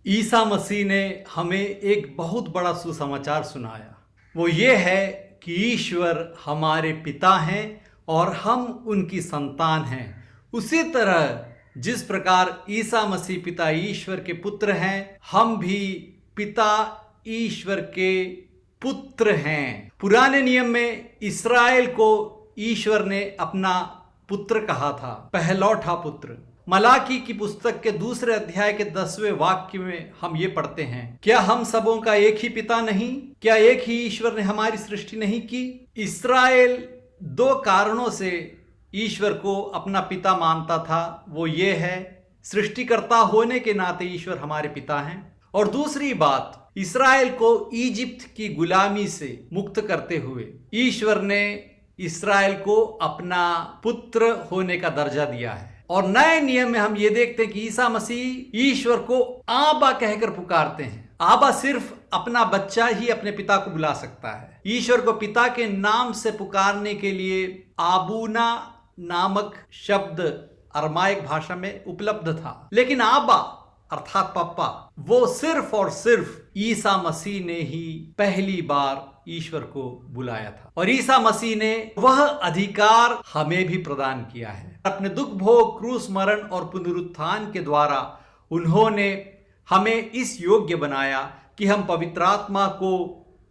ईसा मसीह ने हमें एक बहुत बड़ा सुसमाचार सुनाया। वो ये है कि ईश्वर हमारे पिता हैं और हम उनकी संतान हैं। उसी तरह जिस प्रकार ईसा मसीह पिता ईश्वर के पुत्र हैं, हम भी पिता ईश्वर के पुत्र हैं। पुराने नियम में इस्राएल को ईश्वर ने अपना पुत्र कहा था, पहलौठा पुत्र। मलाकी की पुस्तक के 2 अध्याय के 10वें वाक्य में हम ये पढ़ते हैं, क्या हम सबों का एक ही पिता नहीं? क्या एक ही ईश्वर ने हमारी सृष्टि नहीं की? इस्राएल 2 कारणों से ईश्वर को अपना पिता मानता था। वो ये है, सृष्टिकर्ता होने के नाते ईश्वर हमारे पिता हैं, और दूसरी बात, इस्राएल को इजिप्ट की गुलामी से मुक्त करते हुए ईश्वर ने इस्राएल को अपना पुत्र होने का दर्जा दिया है। और नए नियम में हम ये देखते हैं कि ईसा मसीह ईश्वर को आबा कहकर पुकारते हैं। आबा सिर्फ अपना बच्चा ही अपने पिता को बुला सकता है। ईश्वर को पिता के नाम से पुकारने के लिए आबूना नामक शब्द अरमाइक भाषा में उपलब्ध था, लेकिन आबा अर्थात पापा, वो सिर्फ और सिर्फ ईसा मसीह ने ही पहली बार ईश्वर को बुलाया था, और ईसा मसीह ने वह अधिकार हमें भी प्रदान किया है। अपने दुख भोग, क्रूस मरण और पुनरुत्थान के द्वारा उन्होंने हमें इस योग्य बनाया कि हम पवित्र आत्मा को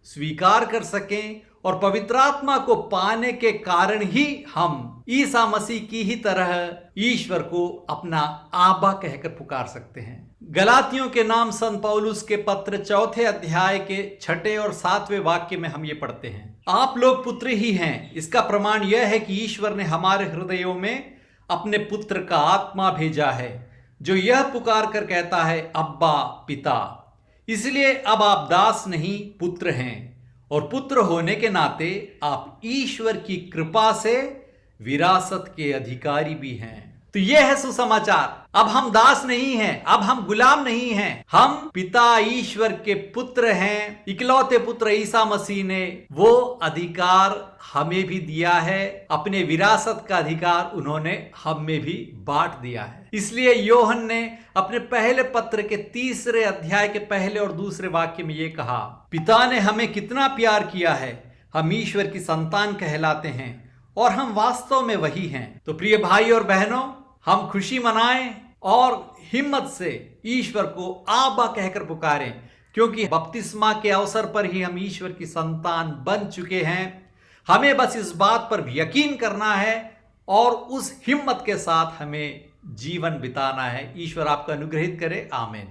स्वीकार कर सकें, और पवित्र आत्मा को पाने के कारण ही हम ईसा मसीह की ही तरह ईश्वर को अपना आबा कहकर पुकार सकते हैं। गलातियों के नाम संत पौलुस के पत्र 4 अध्याय के 6 और 7वें वाक्य में हम ये पढ़ते हैं, आप लोग पुत्र ही हैं। इसका प्रमाण यह है कि ईश्वर ने हमारे हृदयों में अपने पुत्र का आत्मा भेजा है, जो यह पुकार कर कहता है, अब्बा पिता। इसलिए अब आप दास नहीं पुत्र हैं, और पुत्र होने के नाते आप ईश्वर की कृपा से विरासत के अधिकारी भी हैं। तो यह है सुसमाचार। अब हम दास नहीं हैं, अब हम गुलाम नहीं हैं, हम पिता ईश्वर के पुत्र हैं। इकलौते पुत्र ईसा मसीह ने वो अधिकार हमें भी दिया है, अपने विरासत का अधिकार उन्होंने हम में भी बांट दिया है। इसलिए योहन ने अपने पहले पत्र के 3 अध्याय के पहले और दूसरे वाक्य में ये कहा, पिता ने हमें कितना प्यार किया है, हम ईश्वर की संतान कहलाते हैं, और हम वास्तव में वही हैं। तो प्रिय भाई और बहनों, हम खुशी मनाएं और हिम्मत से ईश्वर को आबा कहकर पुकारें, क्योंकि बपतिस्मा के अवसर पर ही हम ईश्वर की संतान बन चुके हैं। हमें बस इस बात पर यकीन करना है और उस हिम्मत के साथ हमें जीवन बिताना है। ईश्वर आपको अनुग्रहित करे। आमीन।